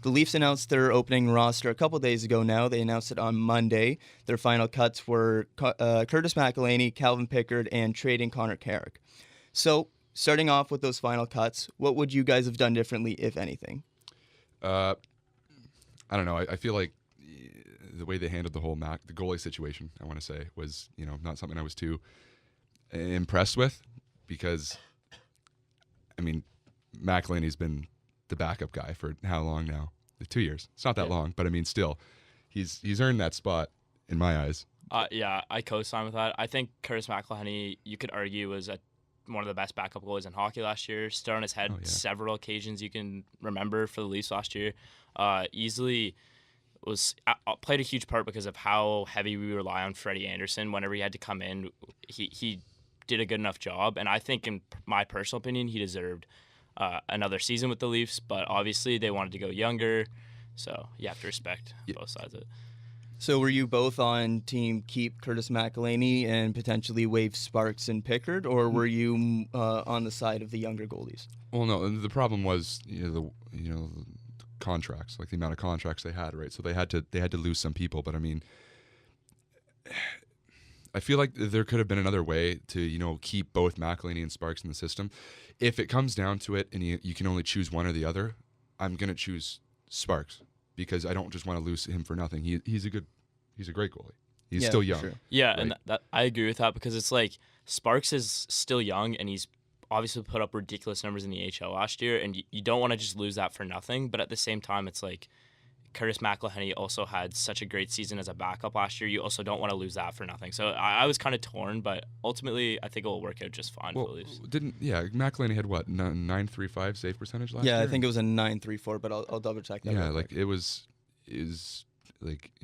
the Leafs announced their opening roster a couple days ago now. They announced it on Monday. Their final cuts were Curtis McElhinney, Calvin Pickard, and trading Connor Carrick. So, starting off with those final cuts, what would you guys have done differently, if anything? I don't know. I feel like the way they handled the whole the goalie situation, I want to say, was not something I was too impressed with, because I mean, McElhinney's been the backup guy for how long now? 2 years. It's not that long, but I mean, still, he's earned that spot in my eyes. Yeah, I co-sign with that. I think Curtis McElhinney, you could argue, was one of the best backup goalies in hockey last year. Stood on his head several occasions you can remember for the Leafs last year. Easily played a huge part because of how heavy we rely on Freddie Anderson. Whenever he had to come in, he did a good enough job, and I think, in my personal opinion, he deserved another season with the Leafs. But obviously, they wanted to go younger, so you have to respect both sides of it. So were you both on team keep Curtis McElhinney and potentially waive Sparks and Pickard, or were you on the side of the younger goalies? Well, no. The problem was the contracts, like the amount of contracts they had, right? So they had to lose some people. But I mean, I feel like there could have been another way to keep both McElhinney and Sparks in the system. If it comes down to it, and you can only choose one or the other, I'm gonna choose Sparks, because I don't just want to lose him for nothing. He's a great goalie. He's still young. Sure. Yeah, right? And that I agree with that, because it's like Sparks is still young, and he's obviously put up ridiculous numbers in the AHL last year, and you don't want to just lose that for nothing. But at the same time, it's like Curtis McElhinney also had such a great season as a backup last year. You also don't want to lose that for nothing. So I was kind of torn, but ultimately I think it will work out just fine for the Leafs. McElhinney had what, 9.35 save percentage last year? Yeah, I think it was a 9.34, but I'll double check that. Yeah, like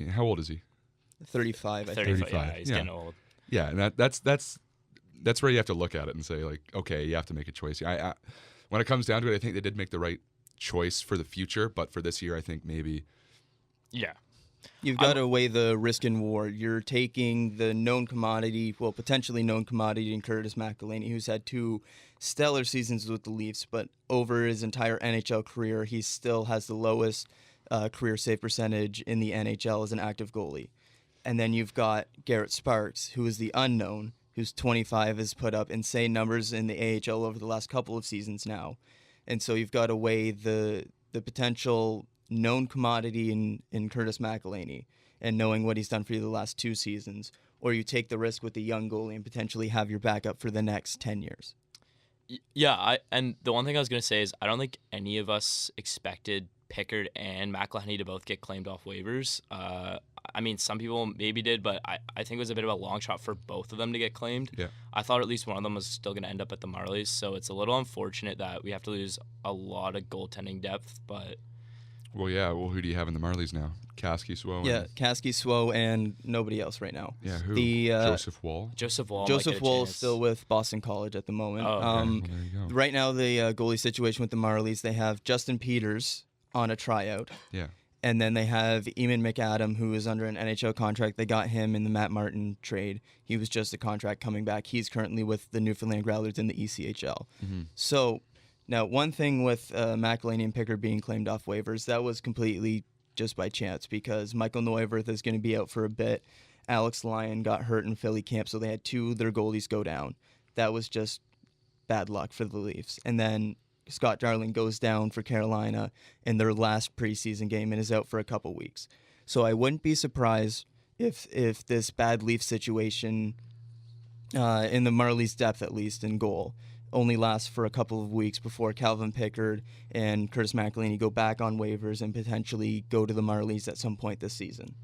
how old is he? 35. I think. 35. Yeah, he's getting old. Yeah, and that's where you have to look at it and say, like, okay, you have to make a choice. I when it comes down to it, I think they did make the right choice for the future, but for this year, I think maybe. Yeah. You've got to weigh the risk and reward. You're taking the potentially known commodity in Curtis McElhinney, who's had 2 stellar seasons with the Leafs, but over his entire NHL career, he still has the lowest career save percentage in the NHL as an active goalie. And then you've got Garrett Sparks, who is the unknown, who's 25, has put up insane numbers in the AHL over the last couple of seasons now. And so you've got to weigh the potential known commodity in Curtis McElhinney and knowing what he's done for you the last 2 seasons, or you take the risk with the young goalie and potentially have your backup for the next 10 years. Yeah, and the one thing I was going to say is I don't think any of us expected Pickard and McElhinney to both get claimed off waivers. I mean, some people maybe did, but I think it was a bit of a long shot for both of them to get claimed. Yeah. I thought at least one of them was still going to end up at the Marlies, so it's a little unfortunate that we have to lose a lot of goaltending depth, but... Well, yeah. Well, who do you have in the Marlies now? Kasky, Swo? Yeah, Kasky, Swo, and nobody else right now. Yeah, who? Joseph Woll? Joseph Woll is still with Boston College at the moment. Oh, okay. Well, there you go. Right now, the goalie situation with the Marlies, they have Justin Peters on a tryout. Yeah. And then they have Eamon McAdam, who is under an NHL contract. They got him in the Matt Martin trade. He was just a contract coming back. He's currently with the Newfoundland Growlers in the ECHL. Mm-hmm. So now, one thing with McElhinney and Pickard being claimed off waivers, that was completely just by chance, because Michael Neuwirth is going to be out for a bit. Alex Lyon got hurt in Philly camp, so they had 2 of their goalies go down. That was just bad luck for the Leafs. And then Scott Darling goes down for Carolina in their last preseason game and is out for a couple weeks. So I wouldn't be surprised if this bad Leaf situation, in the Marlies' depth at least in goal, only lasts for a couple of weeks before Calvin Pickard and Curtis McElhinney go back on waivers and potentially go to the Marlies at some point this season.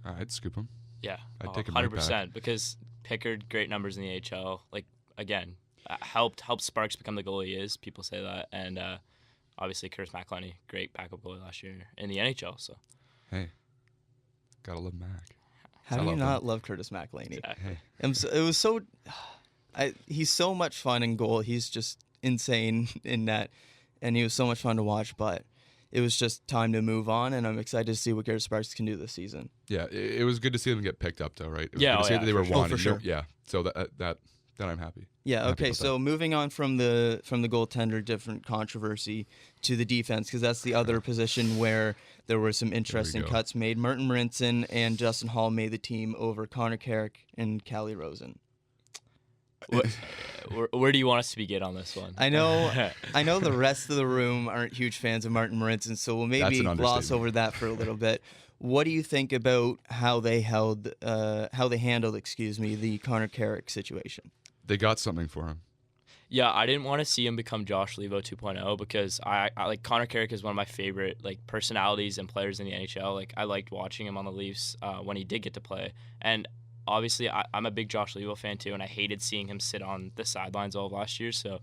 I'd scoop him. Yeah, I'd take him 100%, right back. because Pickard, great numbers in the AHL. Like, again, helped Sparks become the goalie he is. People say that. And obviously, Curtis McElhinney, great backup goalie last year in the NHL. So, Hey, gotta love Mac. How do you not love Curtis McElhinney? exactly. Hey. It was so... he's so much fun in goal. He's just insane in net, and he was so much fun to watch. But it was just time to move on, and I'm excited to see what Garrett Sparks can do this season. Yeah, it was good to see them get picked up, though, right? It was Yeah, good to see that they were sure. wanted. For sure. Yeah, so that then I'm happy. Yeah. I'm happy Okay. about So moving on from the goaltender, different controversy to the defense, because that's the other position where there were some interesting go. cuts made. Martin Marincin and Justin Hall made the team over Connor Carrick and Calle Rosen. Where do you want us to begin on this one? I know the rest of the room aren't huge fans of Martin Marincin, so we'll maybe That's an gloss understatement. over that for a little bit. What do you think about how they handled, the Connor Carrick situation? They got something for him. Yeah, I didn't want to see him become Josh Levo 2.0 because I like Connor Carrick is one of my favorite like personalities and players in the NHL. Like I liked watching him on the Leafs when he did get to play, and obviously I'm a big Josh Levo fan too, and I hated seeing him sit on the sidelines all of last year. So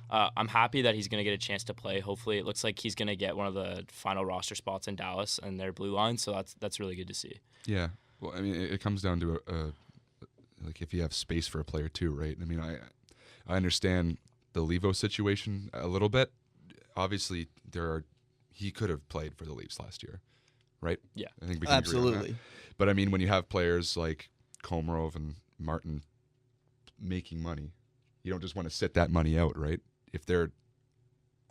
I'm happy that he's going to get a chance to play. Hopefully, it looks like he's going to get one of the final roster spots in Dallas and their blue line. So that's really good to see. Yeah. Well, I mean, it comes down to like if you have space for a player too, right? I mean, I understand the Levo situation a little bit. Obviously, he could have played for the Leafs last year, right? Yeah. I think we can agree on that. Absolutely. But I mean, when you have players like Komarov and Martin making money, you don't just want to sit that money out, right? If they're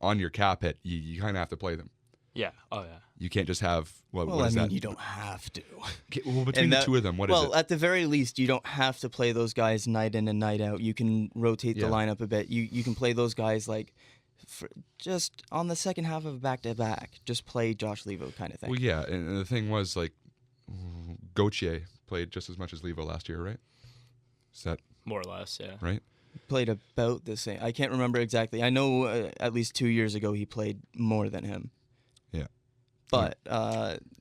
on your cap hit, you kind of have to play them. Yeah. Oh yeah. You can't just have what Well, is I mean, that? you don't have to. Okay, well, between the two of them, what is it? Well, at the very least, you don't have to play those guys night in and night out. You can rotate the Yeah. lineup a bit. You can play those guys like just on the second half of back-to-back. Just play Josh Levo kind of thing. Well, yeah, and the thing was like Gauthier played just as much as Levo last year, right? Is that More or less. Yeah. right? Played about the same. I can't remember exactly. I know at least 2 years ago he played more than him. Yeah. But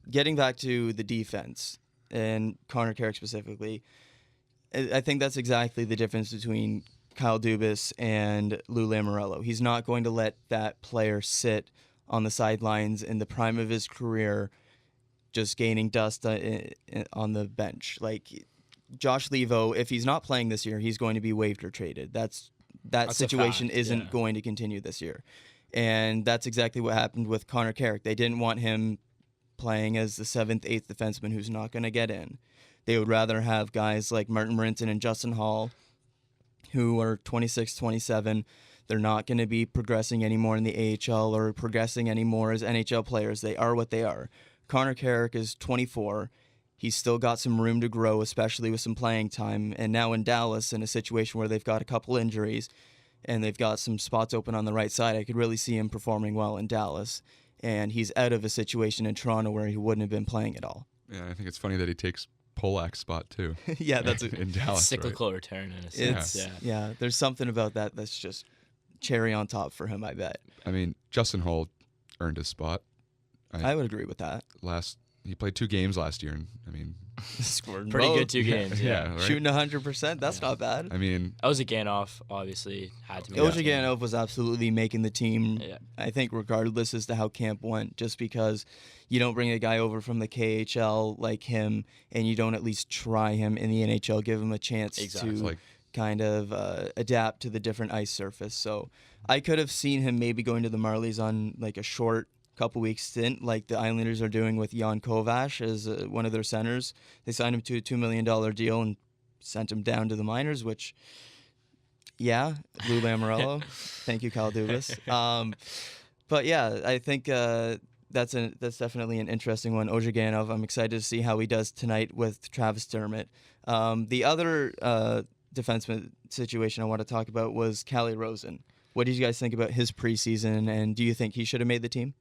getting back to the defense and Connor Carrick specifically, I think that's exactly the difference between Kyle Dubas and Lou Lamoriello. He's not going to let that player sit on the sidelines in the prime of his career just gaining dust on the bench. Like Josh Levo, if he's not playing this year, he's going to be waived or traded. That That's a situation fact, isn't yeah. going to continue this year. And that's exactly what happened with Connor Carrick. They didn't want him playing as the 7th, 8th defenseman who's not going to get in. They would rather have guys like Martin Marincin and Justin Hall, who are 26, 27. They're not going to be progressing anymore in the AHL or progressing anymore as NHL players. They are what they are. Connor Carrick is 24. He's still got some room to grow, especially with some playing time. And now in Dallas, in a situation where they've got a couple injuries and they've got some spots open on the right side, I could really see him performing well in Dallas. And he's out of a situation in Toronto where he wouldn't have been playing at all. Yeah, I think it's funny that he takes Polak's spot too. Yeah, that's in Dallas. Cyclical return in a sense. it's Yeah. there's something about that that's just cherry on top for him, I bet. Right? I mean, Justin Hall earned his spot. I would agree with that. He played 2 games last year, and I mean, Scored Pretty both. good 2 games. Yeah. right? Shooting 100%, that's not bad. I mean, Ozhiganov obviously had to make Ilja the team. Ganov was absolutely making the team, Yeah. I think, regardless as to how camp went, just because you don't bring a guy over from the KHL like him and you don't at least try him in the NHL, give him a chance Exactly. to like kind of adapt to the different ice surface. So I could have seen him maybe going to the Marlies on like a short couple weeks stint like the Islanders are doing with Jan Kovac as one of their centers. They signed him to a $2 million deal and sent him down to the minors, which, yeah, Lou Lamoriello. Thank you, Kyle Dubas. But yeah, I think that's definitely an interesting one. Ozhiganov, I'm excited to see how he does tonight with Travis Dermott. The other defenseman situation I want to talk about was Calle Rosen. What did you guys think about his preseason, and do you think he should have made the team?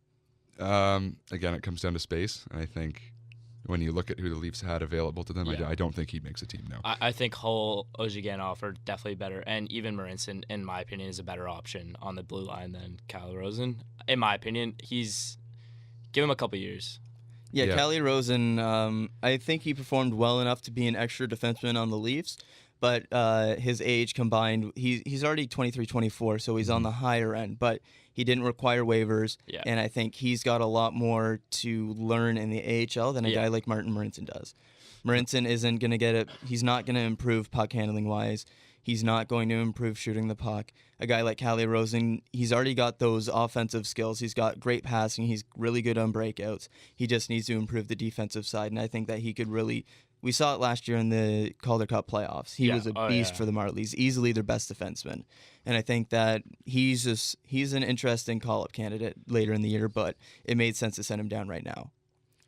again, it comes down to space. And I think when you look at who the Leafs had available to them, Yeah. I don't think he makes a team now. I think Hull, Ozhiganov are definitely better, and even Marincin, in my opinion, is a better option on the blue line than Kyle Rosen. In my opinion, give him a couple years. Yeah, Yeah. Calle Rosen, I think he performed well enough to be an extra defenseman on the Leafs, but his age combined, he's already 23, 24, so he's on the higher end, but he didn't require waivers, Yeah. and I think he's got a lot more to learn in the AHL than a Yeah. guy like Martin Marincin does. Marincin isn't going to get it. He's not going to improve puck handling wise. He's not going to improve shooting the puck. A guy like Calle Rosen, he's already got those offensive skills. He's got great passing. He's really good on breakouts. He just needs to improve the defensive side, and I think that he could really We saw it last year in the Calder Cup playoffs. He was a beast for the Marlies, easily their best defenseman. And I think that he's an interesting call-up candidate later in the year, but it made sense to send him down right now.